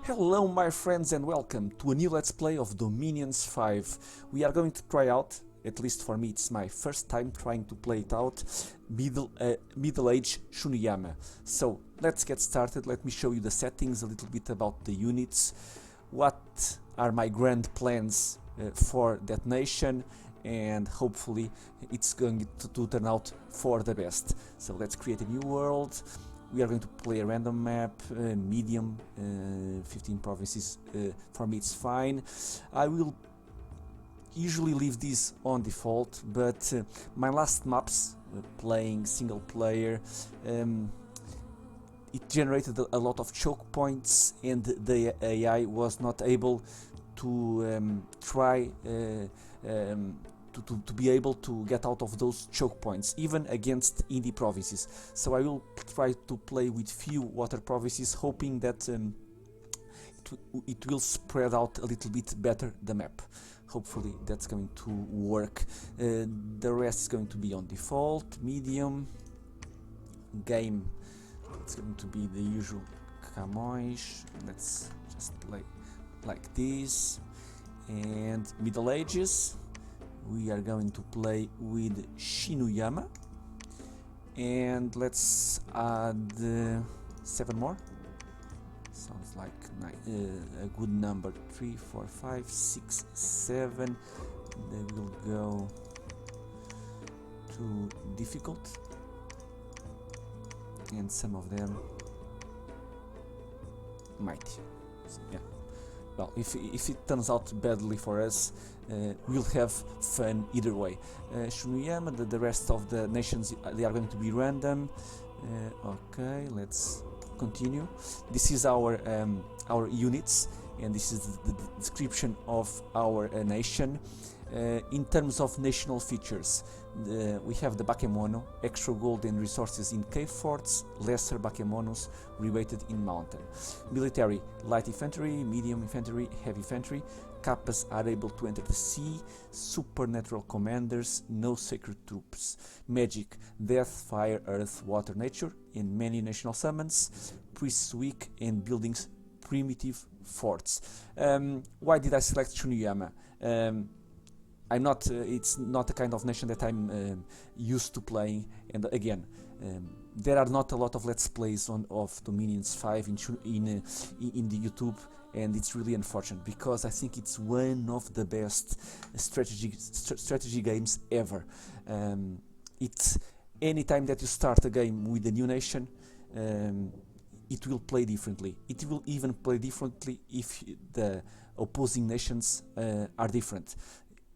Hello my friends and welcome to a new Let's Play of Dominions 5. We are going to try out, at least for me it's my first time trying to play it out, middle-age Shuniyama. So let's get started. Let me show you the settings, a little bit about the units, what are my grand plans for that nation, and hopefully it's going to turn out for the best. So let's create a new world. We are going to play a random map, medium, 15 provinces, for me it's fine. I will usually leave this on default, but my last maps, playing single player, it generated a lot of choke points and the AI was not able to to be able to get out of those choke points, even against indie provinces. So I will try to play with few water provinces, hoping that it will spread out a little bit better the map. Hopefully that's going to work. The rest is going to be on default, medium, game, it's going to be the usual Camões. Let's just play like this. And Middle Ages, we are going to play with Shuniyama, and let's add 7 more. Sounds like a good number. 3, 4, 5, 6, 7. They will go to difficult, and some of them mighty. So, yeah. Well, if it turns out badly for us, we'll have fun either way. Shuniyama, the rest of the nations, they are going to be random. Okay, let's continue. This is our units, and this is the description of our nation. In terms of national features, we have the Bakemono, extra gold and resources in cave forts, lesser Bakemonos reweighted in mountain. Military, light infantry, medium infantry, heavy infantry. Kappas are able to enter the sea. Supernatural commanders, no sacred troops. Magic, death, fire, earth, water, nature, and many national summons. Priests weak and buildings primitive forts. Why did I select Shuniyama? I'm not. It's not a kind of nation that I'm used to playing, and again, there are not a lot of let's plays of Dominions 5 in the YouTube, and it's really unfortunate because I think it's one of the best strategy games ever. It's anytime that you start a game with a new nation, it will play differently. It will even play differently if the opposing nations are different.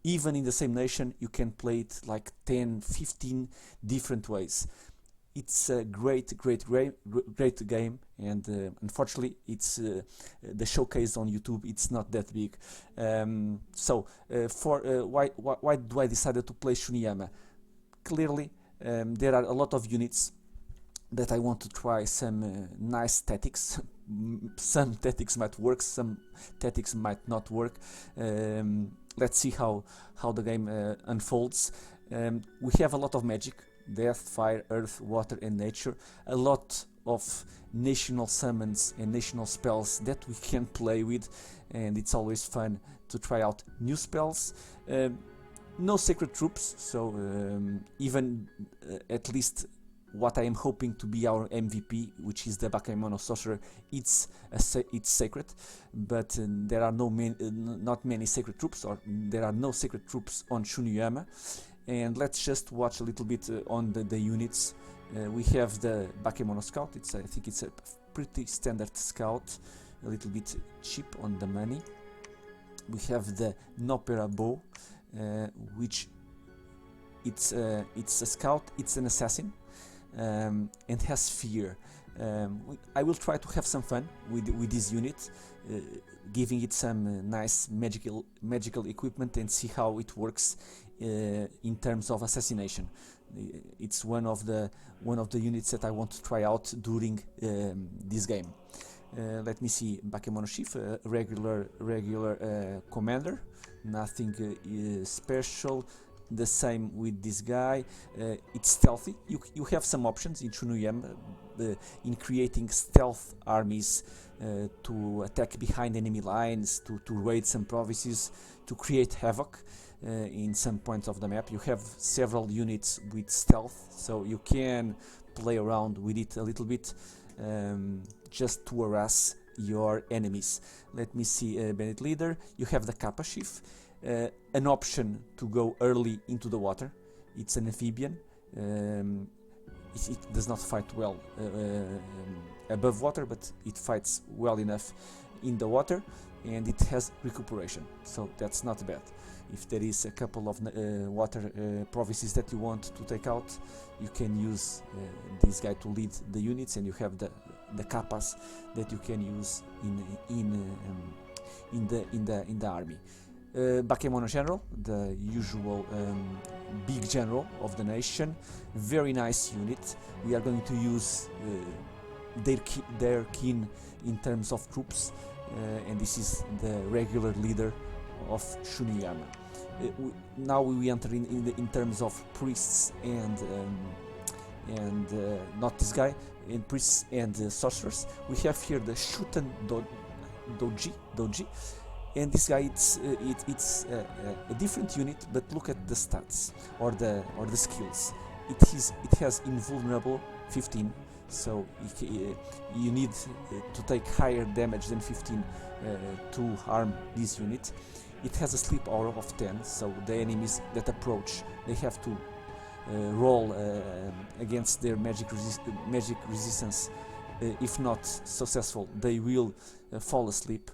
Even in the same nation, you can play it like 10, 15 different ways. It's a great game, and unfortunately, it's the showcase on YouTube. It's not that big. Why do I decided to play Shuniyama? Clearly, there are a lot of units that I want to try some nice tactics. Some tactics might work, some tactics might not work. Let's see how the game unfolds. We have a lot of magic, death, fire, earth, water and nature. A lot of national summons and national spells that we can play with, and it's always fun to try out new spells. No sacred troops, so even at least what I am hoping to be our MVP, which is the Bakemono sorcerer, it's sacred, but there are not many sacred troops, or there are no sacred troops on Shuniyama. And let's just watch a little bit on the units. We have the Bakemono scout. I think it's a pretty standard scout, a little bit cheap on the money. We have the Nopera bow, which it's a scout. It's an assassin. And has fear. I will try to have some fun with this unit, giving it some nice magical equipment and see how it works in terms of assassination. It's one of the units that I want to try out during this game. Let me see. Bakemono chief, regular commander, nothing special. the same with this guy. It's stealthy. You have some options in Shuniyama in creating stealth armies to attack behind enemy lines, to raid some provinces, to create havoc in some points of the map. You have several units with stealth, so you can play around with it a little bit, just to harass your enemies. Let me see, Bandit Leader. You have the Kappa Chief, an option to go early into the water. It's an amphibian. It does not fight well above water, but it fights well enough in the water, and it has recuperation, so that's not bad. If there is a couple of water provinces that you want to take out, you can use this guy to lead the units, and you have the kappas that you can use in the army. Bakemono General, the usual big general of the nation, very nice unit. We are going to use their kin in terms of troops, and this is the regular leader of Shuniyama. Now we enter in terms of priests and not this guy, and priests and sorcerers. We have here the Shutan Doji, and this guy it's a different unit, but look at the stats or the skills. It has invulnerable 15, so you need to take higher damage than 15 to harm this unit. It has a sleep aura of 10, so the enemies that approach, they have to roll against their magic resistance. If not successful, they will fall asleep,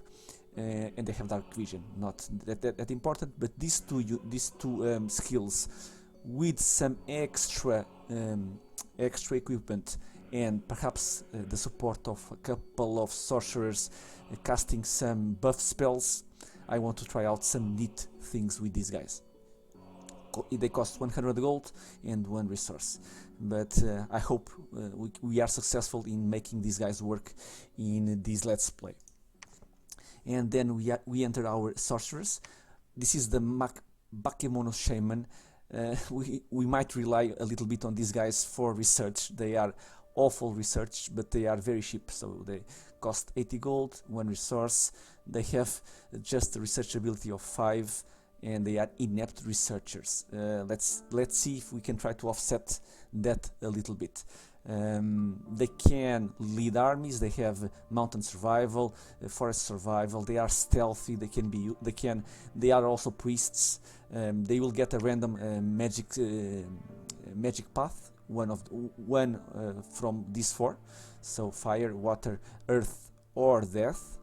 and they have dark vision. Not that important, but these two skills with some extra equipment, and perhaps the support of a couple of sorcerers casting some buff spells, I want to try out some neat things with these guys. They cost 100 gold and 1 resource, but I hope we are successful in making these guys work in this Let's Play. And then we enter our sorcerers. This is the Bakemono Shaman. We might rely a little bit on these guys for research. They are awful research, but they are very cheap, so they cost 80 gold, 1 resource. They have just a research ability of 5, and they are inept researchers. Let's see if we can try to offset that a little bit. They can lead armies. They have mountain survival, forest survival. They are stealthy. They are also priests. They will get a random magic path. One from these 4. So fire, water, earth, or death.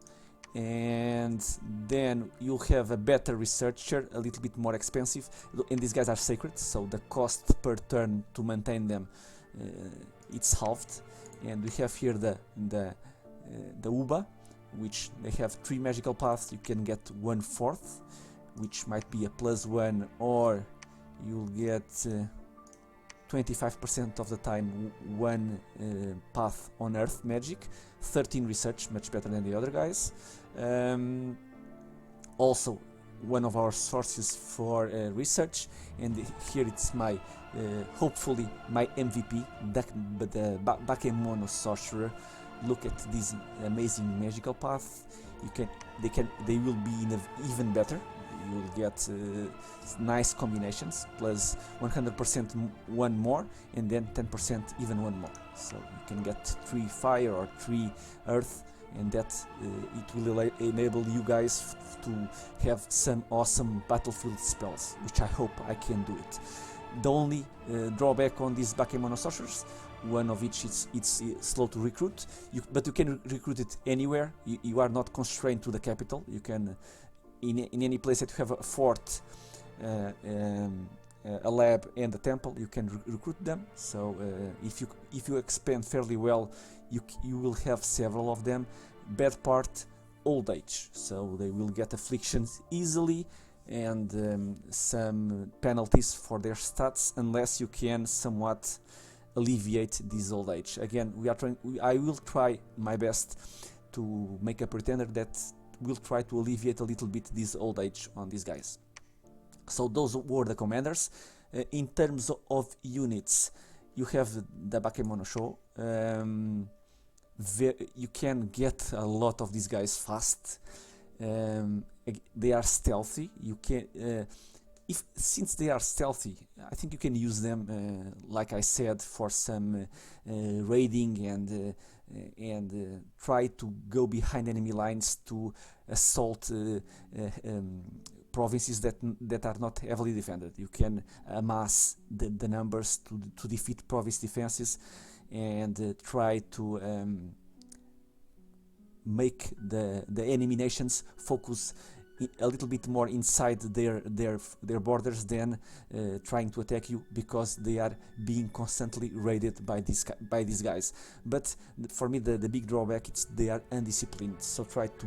And then you'll have a better researcher, a little bit more expensive, and these guys are sacred, so the cost per turn to maintain them it's halved. And we have here the Uba, which they have 3 magical paths. You can get 1/4, which might be a +1, or you'll get 25% of the time 1 path on earth magic. 13 research, much better than the other guys. Also one of our sources for research, and here it's my hopefully my MVP, the Bakemono Sorcerer. Look at this amazing magical path. They will be even better. You will get nice combinations, plus 100% 1 more, and then 10% even 1 more. So you can get 3 fire or 3 earth, and that it will enable you guys to have some awesome battlefield spells, which I hope I can do it. The only drawback on these Bakemono Sorcerers, one of which it's slow to recruit, but you can recruit it anywhere. You are not constrained to the capital. You can in any place that you have a fort, a lab and a temple, you can recruit them. So if you expand fairly well, you will have several of them. Bad part, old age, so they will get afflictions easily, and some penalties for their stats unless you can somewhat alleviate this old age. Again, I will try my best to make a pretender that will try to alleviate a little bit this old age on these guys. So those were the commanders. In terms of units, you have the Bakemono Show. You can get a lot of these guys fast. They are stealthy. You can, since they are stealthy, I think you can use them, like I said, for some raiding and try to go behind enemy lines to assault provinces that are not heavily defended. You can amass the numbers to defeat province defenses and try to make the enemy nations focus a little bit more inside their borders than trying to attack you, because they are being constantly raided by these guys. But for me, the big drawback is they are undisciplined. So try to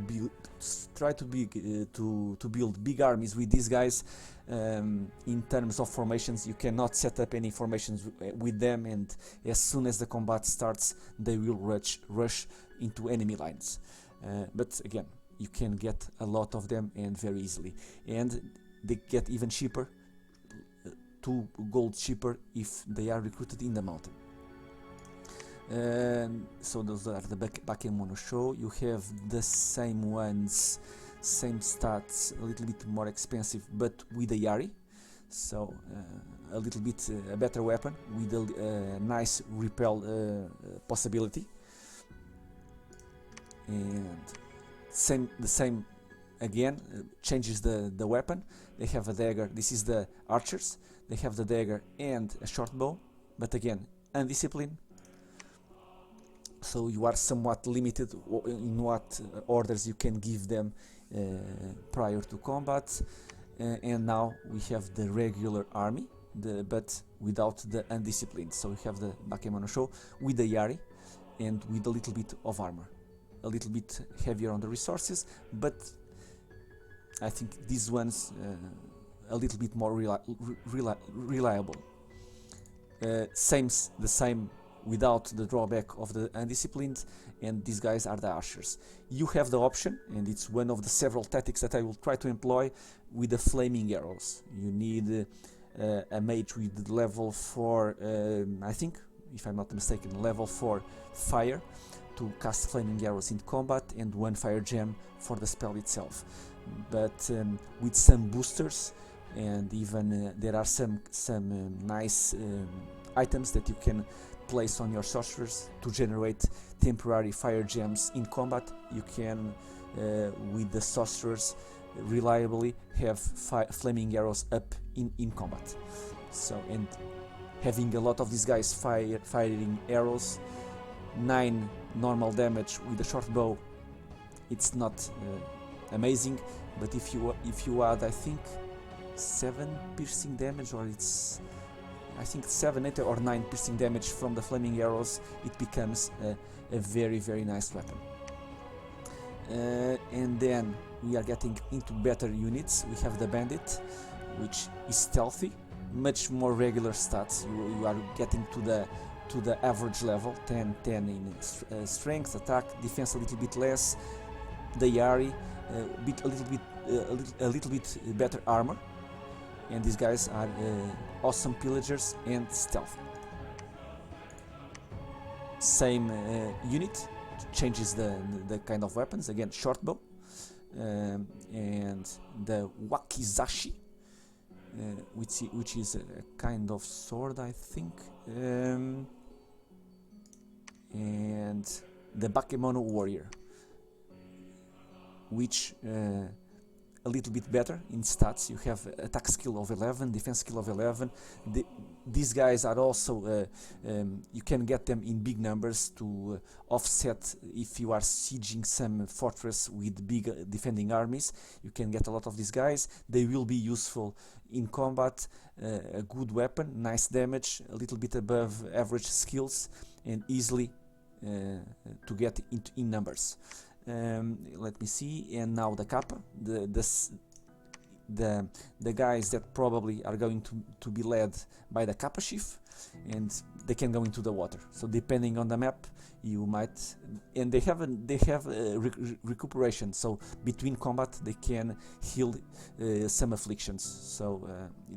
build big armies with these guys. In terms of formations, you cannot set up any formations with them, and as soon as the combat starts, they will rush into enemy lines. But again, you can get a lot of them and very easily, and they get even cheaper, 2 gold cheaper if they are recruited in the mountain. So those are the Bakemono Show. You have the same ones, same stats, a little bit more expensive, but with a Yari. So a little bit a better weapon with a nice repel possibility. And the same again, changes the weapon. They have a dagger. This is the archers. They have the dagger and a short bow, but again, undisciplined. So you are somewhat limited in what orders you can give them prior to combat. And now we have the regular army, but without the undisciplined. So we have the Bakemono Show with the Yari and with a little bit of armor. A little bit heavier on the resources, but I think these ones a little bit more reliable. The same without the drawback of the undisciplined, and these guys are the archers. You have the option, and it's one of the several tactics that I will try to employ, with the flaming arrows. You need a mage with level 4, I think, if I'm not mistaken, level 4 fire to cast flaming arrows in combat, and 1 fire gem for the spell itself. But with some boosters, and even there are some nice items that you can place on your sorcerers to generate temporary fire gems in combat. You can, with the sorcerers, reliably have flaming arrows up in combat. So, and having a lot of these guys firing arrows, 9 normal damage with a short bow, it's not amazing, but if you add, I think, 7 piercing damage, or it's, I think 7, 8 or 9 piercing damage from the flaming arrows, it becomes a very, very nice weapon. And then we are getting into better units. We have the bandit, which is stealthy, much more regular stats. You are getting to the average level, 10 in strength, attack, defense a little bit less. The Yari, a little bit better armor, and these guys are awesome pillagers and stealthy. Same unit, changes the kind of weapons. Again, short bow, and the wakizashi, which is a kind of sword, I think, and the Bakemono warrior, which a little bit better in stats. You have attack skill of 11, defense skill of 11. These guys are also, you can get them in big numbers to offset if you are sieging some fortress with big defending armies. You can get a lot of these guys. They will be useful in combat. A good weapon, nice damage, a little bit above average skills, and easily to get in numbers. Let me see, and now the Kappa. the guys that probably are going to be led by the Kappa chief, and they can go into the water. So depending on the map, you might, and they have recuperation. So between combat, they can heal some afflictions. So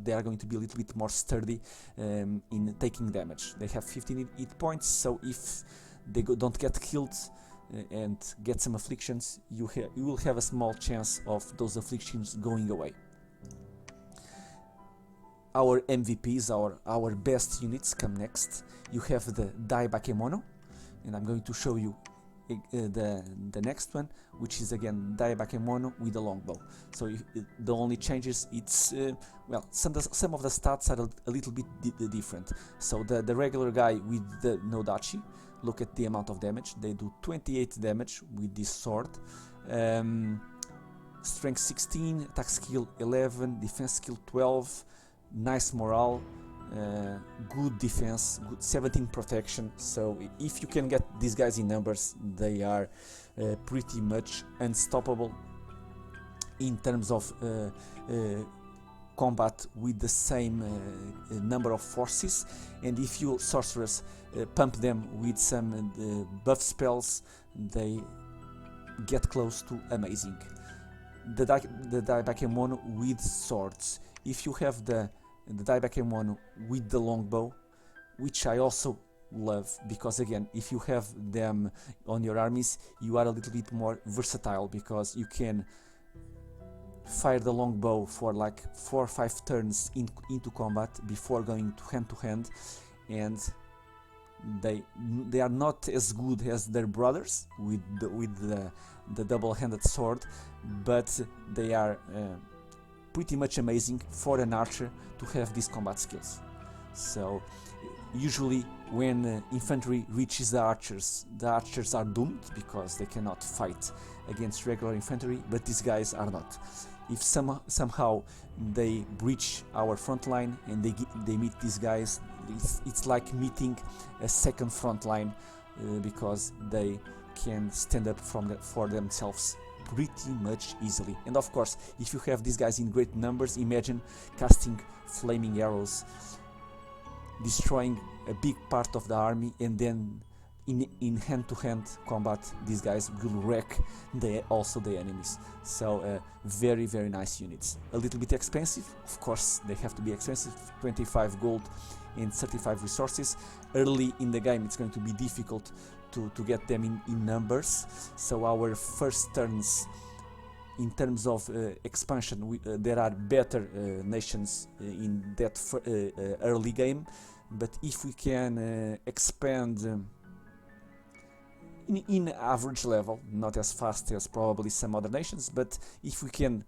they are going to be a little bit more sturdy in taking damage. They have 15 hit points. So if they don't get killed and get some afflictions, you will have a small chance of those afflictions going away. Our MVPs, our best units come next. You have the Dai Bakemono, and I'm going to show you the next one, which is again Dai Bakemono with the longbow. So the only changes, it's well, some of the stats are a little bit different. So the regular guy with the Nodachi, look at the amount of damage. They do 28 damage with this sword. Strength 16, attack skill 11, defense skill 12. Nice morale, good defense, good 17 protection. So if you can get these guys in numbers, they are pretty much unstoppable in terms of combat with the same number of forces. And if you sorcerers pump them with some buff spells, they get close to amazing. The Dai Bakemono with swords. If you have the Dai Bakemono with the longbow, which I also love, because again, if you have them on your armies, you are a little bit more versatile, because you can fire the longbow for like 4 or 5 turns into combat before going to hand, and they are not as good as their brothers with the double-handed sword, but they are pretty much amazing for an archer to have these combat skills. So usually when infantry reaches the archers are doomed, because they cannot fight against regular infantry, but these guys are not. If somehow they breach our front line and they meet these guys, it's like meeting a second front line, because they can stand up for themselves pretty much easily. And of course, if you have these guys in great numbers, imagine casting flaming arrows, destroying a big part of the army, and then in hand-to-hand combat, these guys will wreck also the enemies. So very, very nice units. A little bit expensive, of course, they have to be expensive, 25 gold and 35 resources. Early in the game, it's going to be difficult to get them in numbers. So our first turns, in terms of expansion, there are better nations in that early game, but if we can expand in average level, not as fast as probably some other nations, but if we can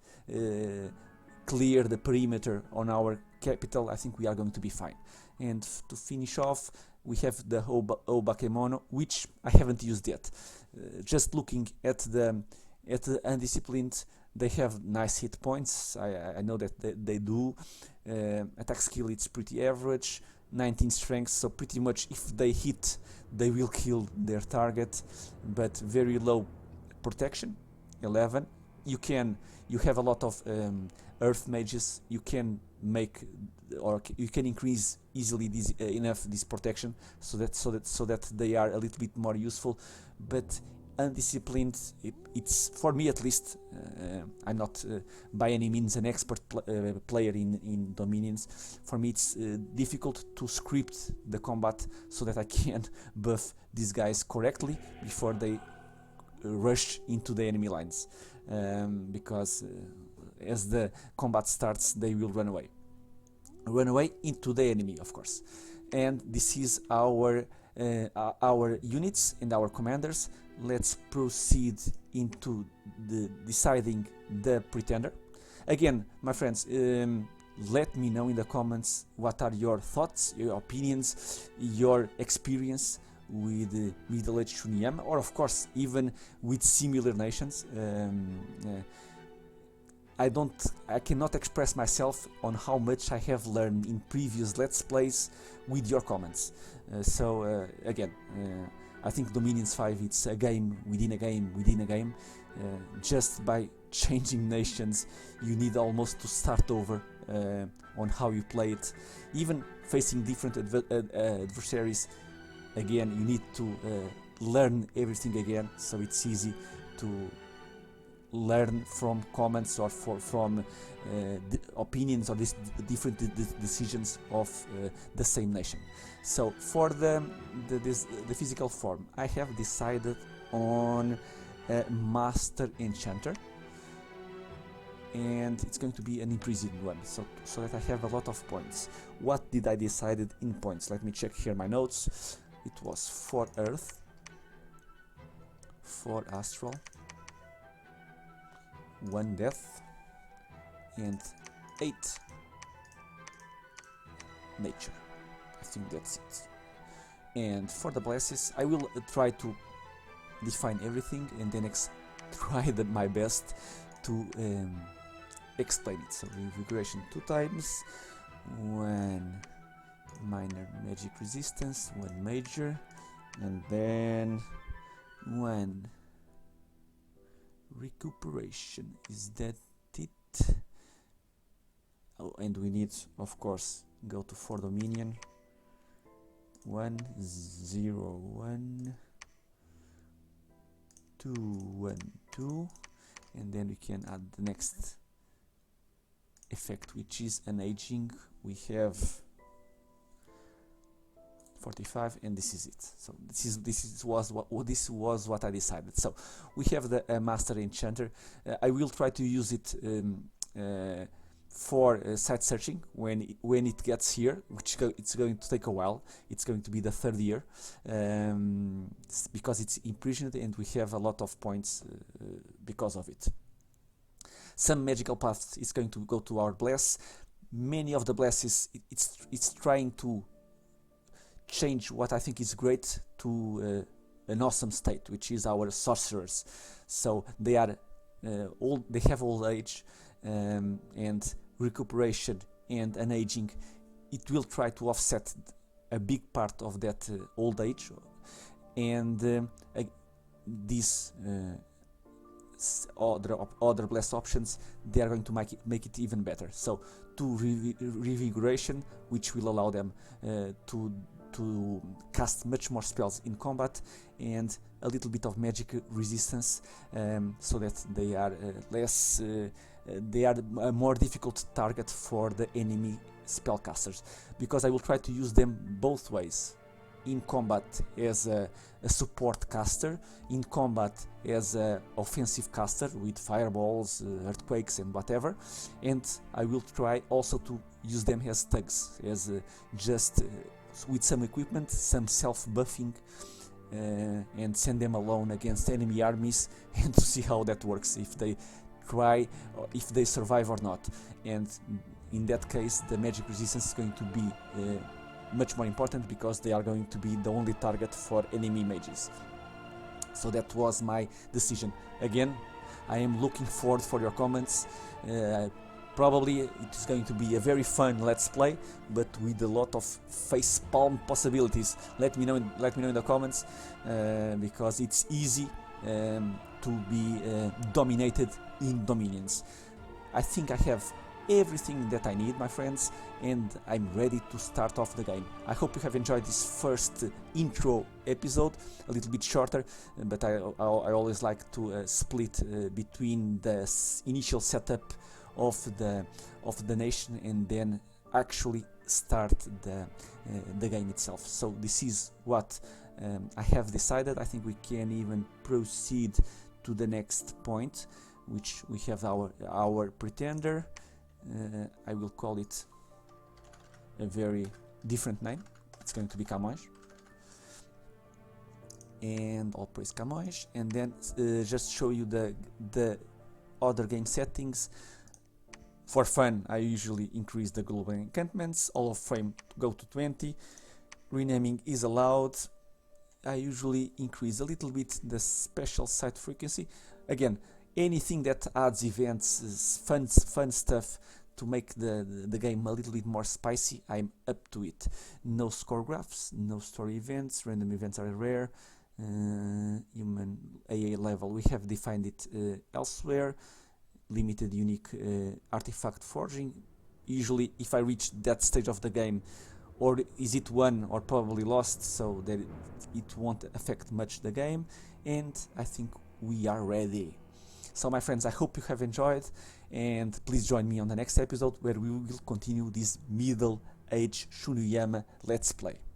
clear the perimeter on our capital, I think we are going to be fine. And to finish off, we have the Bakemono, which I haven't used yet. Just looking at the undisciplined, they have nice hit points. I know that they do. Attack skill, it's pretty average. 19 strength, so pretty much if they hit, they will kill their target. But very low protection, 11. You have a lot of earth mages. You can make, or you can increase easily this protection, so that they are a little bit more useful. But undisciplined, it's, for me at least, I'm not by any means an expert player in Dominions. For me it's difficult to script the combat so that I can buff these guys correctly before they rush into the enemy lines, because as the combat starts, they will run away into the enemy, of course. And this is our units and our commanders. Let's proceed into deciding the pretender. Again, my friends, let me know in the comments what are your thoughts, your opinions, your experience with Middle-aged Shuniyama, or of course even with similar nations. I cannot express myself on how much I have learned in previous Let's Plays with your comments. Again, I think Dominions 5, it's a game within a game within a game. Just by changing nations, you need almost to start over on how you play it. Even facing different adversaries, again, you need to learn everything again, so it's easy to learn from comments or from opinions or different decisions of the same nation. So for the physical form, I have decided on a Master Enchanter, and it's going to be an imprisoned one, so that I have a lot of points. What did I decided in points? Let me check here my notes. It was 4 Earth, 4 Astral, 1 Death, and 8 Nature. I think that's it. And for the blesses, I will try to define everything and then try my best to explain it. So Invigoration 2 times, 1 minor magic resistance, 1 major, and then 1 recuperation. Is that it? Oh, and we need, of course, go to 4 Dominion. 1 0 1 2 1 2, and then we can add the next effect, which is an aging. We have 45, and this is it. So this was what I decided. So we have the Master Enchanter. I will try to use it for site searching when it gets here, which it's going to take a while. It's going to be the 3rd year, because it's imprisoned and we have a lot of points because of it. Some magical paths is going to go to our bless. Many of the blesses, it's trying to change what I think is great to an awesome state, which is our sorcerers. So they are old, they have old age, and recuperation and an aging. It will try to offset a big part of that old age, and these other bless options, they are going to make it even better. So 2 revigoration, which will allow them to cast much more spells in combat, and a little bit of magic resistance, so that they are they are a more difficult target for the enemy spellcasters, because I will try to use them both ways. In combat as a support caster, in combat as an offensive caster with fireballs, earthquakes and whatever, and I will try also to use them as thugs, as just with some equipment, some self-buffing, and send them alone against enemy armies and to see how that works, if they try, if they survive or not. And in that case, the magic resistance is going to be much more important, because they are going to be the only target for enemy mages. So that was my decision. Again, I am looking forward for your comments. Probably it is going to be a very fun let's play, but with a lot of facepalm possibilities. Let me know in the comments, because it's easy to be dominated in dominions. I think I have everything that I need, my friends, and I'm ready to start off the game. I hope you have enjoyed this first intro episode, a little bit shorter, but I always like to split between the initial setup of the nation and then actually start the game itself. So this is what I have decided. I think we can even proceed to the next point, which we have our pretender. I will call it a very different name. It's going to be Camões, and I'll press Camões, and then just show you the other game settings. For fun, I usually increase the global encampments. All of fame go to 20. Renaming is allowed. I usually increase a little bit the special site frequency. Again, anything that adds events, fun stuff to make the game a little bit more spicy, I'm up to it. No score graphs, no story events, random events are rare. Human AA level, we have defined it elsewhere. limited unique artifact forging. Usually if I reach that stage of the game, or is it won or probably lost, so that it won't affect much the game, and I think we are ready. So my friends, I hope you have enjoyed, and please join me on the next episode where we will continue this Middle Age Shuniyama Let's Play.